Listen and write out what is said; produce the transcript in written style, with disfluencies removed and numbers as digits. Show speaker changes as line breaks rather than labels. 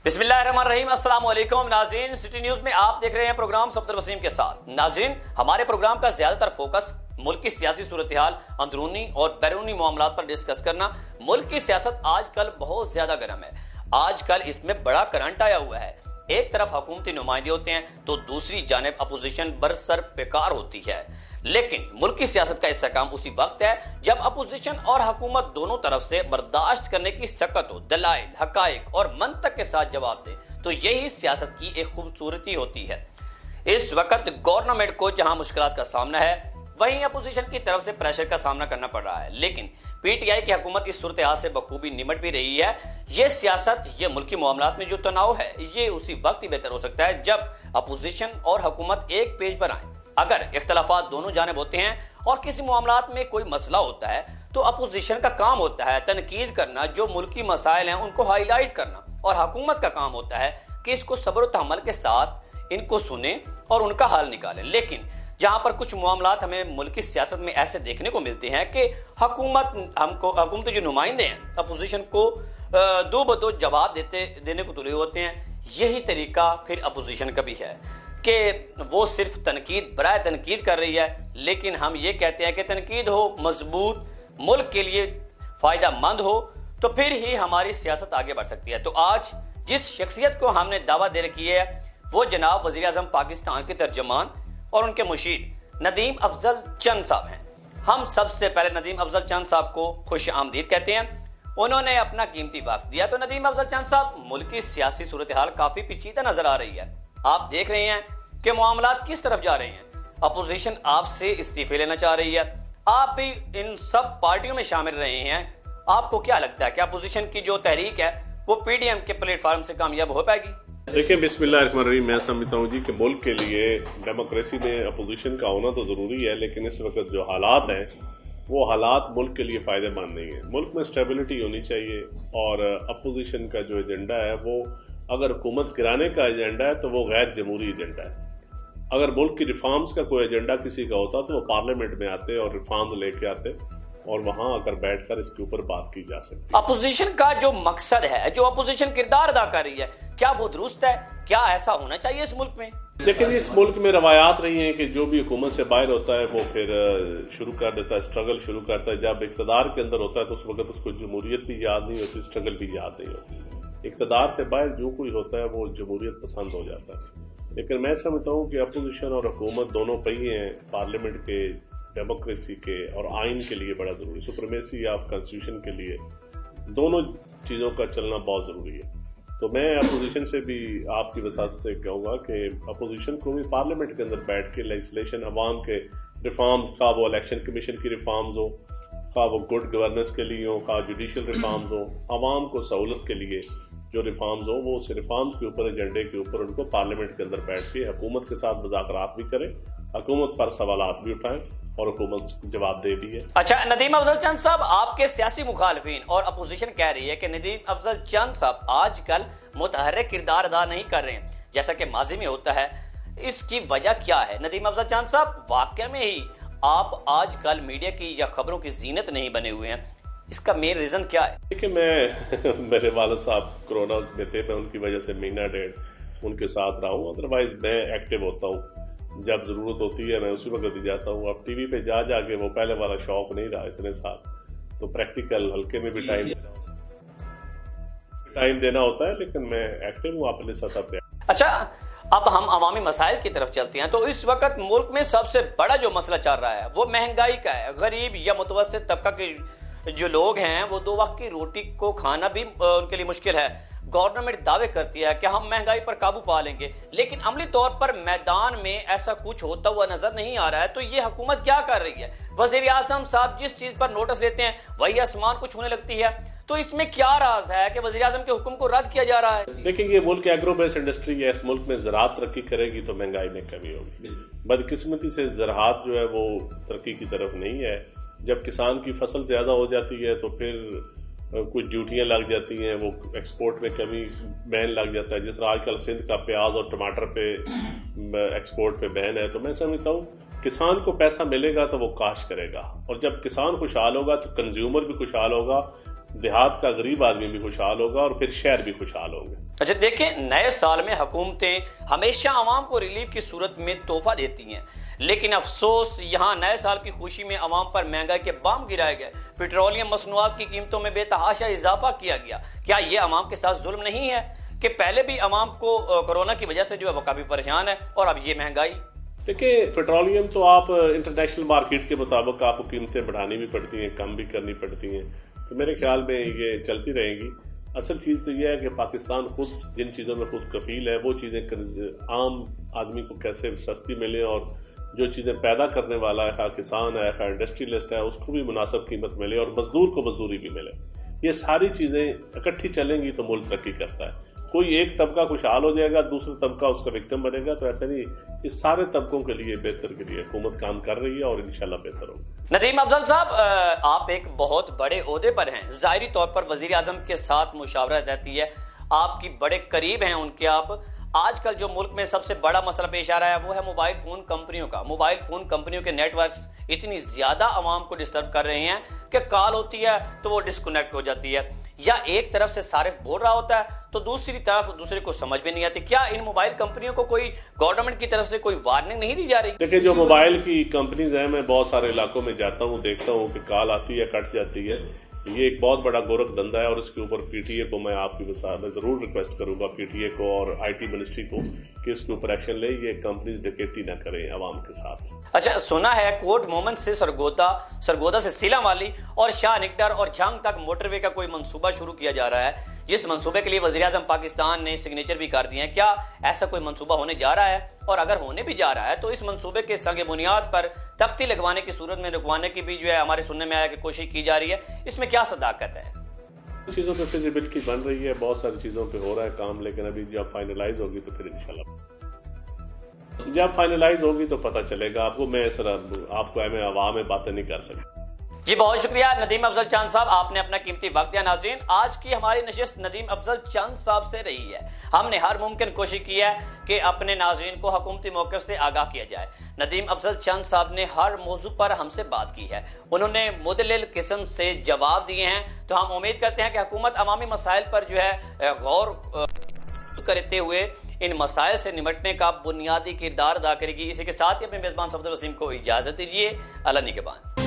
बिस्मिल्लाहिर्रहमानिर्रहीम। अस्सलाम वालेकुम नाज़रीन, सिटी न्यूज में आप देख रहे हैं प्रोग्राम सफदर वसीम के साथ। नाज़रीन, हमारे प्रोग्राम का ज्यादातर फोकस मुल्क की सियासी सूरत हाल, अंदरूनी और बैरूनी मामलात पर डिस्कस करना। मुल्क की सियासत आजकल बहुत ज्यादा गर्म है। आजकल इसमें बड़ा करंट आया हुआ है। एक तरफ हुकूमती नुमाइंदे होते हैं तो दूसरी जानिब अपोजिशन बरसर बेकार होती है। लेकिन मुल्क की सियासत का इस्तेहकाम उसी वक्त है जब अपोजिशन और हुकूमत दोनों तरफ से बर्दाश्त करने की सकत हो, दलाइल, हकाइक और मंतक के साथ जवाब दे। तो यही सियासत की एक खूबसूरती होती है। इस वक्त गवर्नमेंट को जहां मुश्किलात का सामना है, वहीं अपोजिशन की तरफ से प्रेशर का सामना करना पड़ रहा है। लेकिन पीटीआई की हुकूमत इस सूरत हाल से बखूबी निमट भी रही है। ये सियासत, ये मुल्की मामलात में जो तनाव है, ये उसी वक्त ही बेहतर हो सकता है जब अपोजिशन और हुकूमत एक पेज पर आए। अगर इख्तलाफात दोनों जानिब होते हैं और किसी मामलात में कोई मसला होता है तो अपोजिशन का काम होता है तनकीद करना, जो मुल्की मसाइल हैं उनको हाईलाइट करना, और हुकूमत का काम होता है कि इसको सब्र और तहम्मुल के साथ इनको सुने और उनका हल निकालें। लेकिन जहां पर कुछ मामलात हमें मुल्क की सियासत में ऐसे देखने को मिलते हैं कि हुकूमत जो नुमाइंदे हैं अपोजिशन को दो बदो जवाब देने को तुले होते हैं। यही तरीका फिर अपोजिशन का भी है कि वो सिर्फ तनकीद बराए तनकीद कर रही है। लेकिन हम ये कहते हैं कि तनकीद हो मजबूत, मुल्क के लिए फायदा मंद हो, तो फिर ही हमारी सियासत आगे बढ़ सकती है। तो आज जिस शख्सियत को हमने दावा दे रखी है वो जनाब वज़ीर आज़म पाकिस्तान के तर्जमान और उनके मुशीर नदीम अफजल चंद साहब हैं। हम सबसे पहले नदीम अफजल चंद साहब को खुश आमदीद कहते हैं। उन्होंने अपना कीमती वक्त दिया। तो नदीम अफजल चंद साहब, मुल्क की सियासी सूरत हाल काफी पेचीदा नजर आ रही है। आप देख रहे हैं कि मामलात किस तरफ जा रहे हैं। अपोजिशन आपसे इस्तीफे लेना चाह रही है, आप भी इन सब पार्टियों में शामिल रहे हैं। आपको क्या लगता है कि अपोजिशन की जो तहरीक है वो पीडीएम के प्लेटफॉर्म से कामयाब हो पाएगी?
देखिए, बिस्मिल्लाहिर्रहमानिर्रहीम, मैं समझता हूँ जी कि मुल्क के लिए डेमोक्रेसी में अपोजिशन का होना तो ज़रूरी है, लेकिन इस वक्त जो हालात हैं वो हालात मुल्क के लिए फ़ायदेमंद नहीं है। मुल्क में स्टेबिलिटी होनी चाहिए और अपोजिशन का जो एजेंडा है वो अगर हुकूमत गिराने का एजेंडा है तो वो गैर जमहूरी एजेंडा है। अगर मुल्क की रिफॉर्म्स का कोई एजेंडा किसी का होता तो वो पार्लियामेंट में आते और रिफॉर्म्स लेके आते और वहां आकर बैठकर इसके ऊपर बात की जा सकती।
अपोजिशन का जो मकसद है, जो अपोजिशन किरदार अदा कर रही है, क्या वो दुरुस्त है? क्या ऐसा होना चाहिए इस मुल्क में?
लेकिन इस मुल्क में रवायात रही हैं कि जो भी हुकूमत से बाहर होता है वो फिर शुरू कर देता है, स्ट्रगल शुरू करता है। जब इक़्तिदार के अंदर होता है तो उस वक्त उसको जमहूरियत भी याद नहीं होती, स्ट्रगल भी याद नहीं होती। इक़्तिदार से बाहर जो कोई होता है वो जमहूरियत पसंद हो जाता है। लेकिन मैं समझता हूँ कि अपोजिशन और हुकूमत दोनों पहिए हैं पार्लियामेंट के, डेमोक्रेसी के और आइन के लिए बड़ा ज़रूरी, सुप्रीमेसी ऑफ कॉन्स्टिट्यूशन के लिए दोनों चीज़ों का चलना बहुत ज़रूरी है। तो मैं अपोजिशन से भी आपकी वसात से कहूँगा कि अपोजिशन को भी पार्लियामेंट के अंदर बैठ के लेजिस्लेशन, अवाम के रिफॉर्म्स, का वो इलेक्शन कमीशन की रिफॉर्म्स हो, का वो गुड गवर्नेंस के लिए हो, का जुडिशल रिफॉर्म्स हो, अवाम को सहूलत के लिए जो रिफॉर्म्स हो, वो उस रिफॉर्म्स के ऊपर, एजेंडे के ऊपर उनको पार्लियामेंट के अंदर बैठ के हुकूमत के साथ मुज़ाकरात भी करें, हुकूमत पर सवालात भी उठाएं और हुकूमत जवाब दे भी है।
अच्छा, नदीम अफजल चंद साहब, आपके सियासी मुखालफिन और अपोजिशन कह रही है कि नदीम अफजल चंद साहब आजकल मुतहर्रिक किरदार अदा नहीं कर रहे हैं जैसा कि माजी में होता है। इसकी वजह क्या है? नदीम अफजल चंद साहब, वाकई में ही आप आजकल मीडिया की या खबरों की जीनत नहीं बने हुए हैं। इसका मेन रीजन क्या है?
देखिए, मैं मेरे वालिद साहब कोरोना में थे, मैं उनकी वजह से महीना डेढ़ उनके साथ रहा हूँ। अदरवाइज मैं एक्टिव होता हूँ, जब जरूरत होती है मैं उसी वक्त ही जाता हूँ। अब टीवी पे जा जाके वो पहले वाला शौक नहीं रहा इतने साल, तो प्रैक्टिकल हल्के में भी टाइम देना होता है, लेकिन मैं एक्टिव हूँ अपने सतह पे।
अच्छा, अब हम अवामी मसाइल की तरफ चलते हैं। तो इस वक्त मुल्क में सबसे बड़ा जो मसला चल रहा है वो महंगाई का है। गरीब या मुतवस्सित तबका के जो लोग हैं वो दो वक्त की रोटी को खाना भी उनके लिए मुश्किल है। गवर्नमेंट दावे करती है कि हम महंगाई पर काबू पा लेंगे, लेकिन अमली तौर पर मैदान में ऐसा कुछ होता हुआ नजर नहीं आ रहा है। तो ये हुकूमत क्या कर रही है? वज़ीर आज़म साहब जिस चीज पर नोटिस लेते हैं वही आसमान को छूने लगती है। तो इसमें क्या राज है कि वज़ीर आज़म के हुक्म को रद्द किया जा रहा है?
देखिए, ये मुल्क एग्रो बेस्ड इंडस्ट्री है। इस मुल्क में ज़राअत तरक्की करेगी तो महंगाई में कमी होगी। बदकिस्मती से ज़राअत जो है वो तरक्की की तरफ नहीं है। जब किसान की फसल ज़्यादा हो जाती है तो फिर कुछ ड्यूटियाँ लग जाती हैं, वो एक्सपोर्ट में कमी बैन लग जाता है। जिस तरह आजकल सिंध का प्याज और टमाटर पे एक्सपोर्ट पे बैन है। तो मैं समझता हूँ किसान को पैसा मिलेगा तो वो काश्त करेगा, और जब किसान खुशहाल होगा तो कंज्यूमर भी खुशहाल होगा, دیہات کا غریب آدمی بھی خوشحال ہوگا اور پھر شہر بھی خوشحال ہوں گے۔
اچھا دیکھیں، نئے سال میں حکومتیں ہمیشہ عوام کو ریلیف کی صورت میں تحفہ دیتی ہیں، لیکن افسوس یہاں نئے سال کی خوشی میں عوام پر مہنگائی کے بام گرائے گئے، پیٹرولیم مصنوعات کی قیمتوں میں بے تحاشا اضافہ کیا گیا۔ کیا یہ عوام کے ساتھ ظلم نہیں ہے کہ پہلے بھی عوام کو کورونا کی وجہ سے جو ہے وہ کافی پریشان ہے اور اب یہ مہنگائی؟
دیکھیں، پیٹرولیم تو آپ انٹرنیشنل مارکیٹ کے مطابق آپ کو قیمتیں بڑھانی بھی پڑتی ہیں، کم بھی کرنی پڑتی ہیں، تو میرے خیال میں یہ چلتی رہیں گی۔ اصل چیز تو یہ ہے کہ پاکستان خود جن چیزوں میں خود کفیل ہے وہ چیزیں عام آدمی کو کیسے سستی ملے، اور جو چیزیں پیدا کرنے والا ہے، کسان ہے، انڈسٹریلسٹ ہے، اس کو بھی مناسب قیمت ملے اور مزدور کو مزدوری بھی ملے۔ یہ ساری چیزیں اکٹھی چلیں گی تو ملک ترقی کرتا ہے۔ کوئی ایک طبقہ خوشحال ہو جائے گا، دوسرا طبقہ اس کا وکٹم بنے گا، تو ایسا نہیں۔ اس سارے طبقوں کے لیے بہتر کے لیے حکومت کام کر رہی ہے اور انشاءاللہ بہتر ہوگا۔
ندیم افضل صاحب، آپ ایک بہت بڑے عہدے پر ہیں، ظاہری طور پر وزیر اعظم کے ساتھ مشاورت رہتی ہے، آپ کی بڑے قریب ہیں ان کے آپ۔ آج کل جو ملک میں سب سے بڑا مسئلہ پیش آ رہا ہے وہ ہے موبائل فون کمپنیوں کا۔ موبائل فون کمپنیوں کے نیٹ ورکس اتنی زیادہ عوام کو ڈسٹرب کر رہے ہیں کہ کال ہوتی ہے تو وہ ڈسکنیکٹ ہو جاتی ہے، یا ایک طرف سے صارف بول رہا ہوتا ہے تو دوسری طرف دوسرے کو سمجھ بھی نہیں آتی۔ کیا ان موبائل کمپنیوں کو کوئی گورنمنٹ کی طرف سے کوئی وارننگ نہیں دی جا رہی؟
دیکھیں، جو موبائل کی کمپنیز ہیں، میں بہت سارے علاقوں میں جاتا ہوں، دیکھتا ہوں کہ کال آتی ہے، کٹ جاتی ہے۔ یہ ایک بہت بڑا گورکھ دھندا ہے، اور اس کے اوپر پی ٹی اے کو میں آپ کی میں ضرور ریکویسٹ کروں گا، پی ٹی اے کو اور آئی ٹی منسٹری کو، کہ اس کے اوپر ایکشن لے، یہ کمپنیز ڈکیتی نہ کریں عوام کے ساتھ۔
اچھا، سنا ہے کوٹ مومن سے سرگودا سے سیلم والی اور شاہ نگڈر اور جھنگ تک موٹر وے کا کوئی منصوبہ شروع کیا جا رہا ہے، جس منصوبے کے لیے وزیر اعظم پاکستان نے سگنیچر بھی کر دیے ہیں۔ کیا ایسا کوئی منصوبہ ہونے جا رہا ہے؟ اور اگر ہونے بھی جا رہا ہے تو اس منصوبے کے سنگ بنیاد پر تختی لگوانے کی صورت میں رکوانے کی بھی جو ہے ہمارے سننے میں آیا کہ کوشش کی جا رہی ہے، اس میں کیا صداقت ہے؟
چیزوں پہ فیزیبلٹی بن رہی ہے، بہت ساری چیزوں پہ ہو رہا ہے کام، لیکن ابھی جب فائنلائز ہوگی تو پھر انشاءاللہ جب فائنلائز ہوگی تو پتہ چلے گا آپ کو۔ میں آپ کو عوام میں باتیں نہیں کر سکتا۔
جی بہت شکریہ ندیم افضل چاند صاحب، آپ نے اپنا قیمتی وقت دیا۔ ناظرین، آج کی ہماری نشست ندیم افضل چاند صاحب سے رہی ہے۔ ہم نے ہر ممکن کوشش کی ہے کہ اپنے ناظرین کو حکومتی موقف سے آگاہ کیا جائے۔ ندیم افضل چاند صاحب نے ہر موضوع پر ہم سے بات کی ہے، انہوں نے مدلل قسم سے جواب دیے ہیں، تو ہم امید کرتے ہیں کہ حکومت عوامی مسائل پر جو ہے غور کرتے ہوئے ان مسائل سے نمٹنے کا بنیادی کردار ادا کرے گی۔ اسی کے ساتھ ہی اپنے میزبان صفدر وسیم کو اجازت دیجیے۔ اللہ نگہبان۔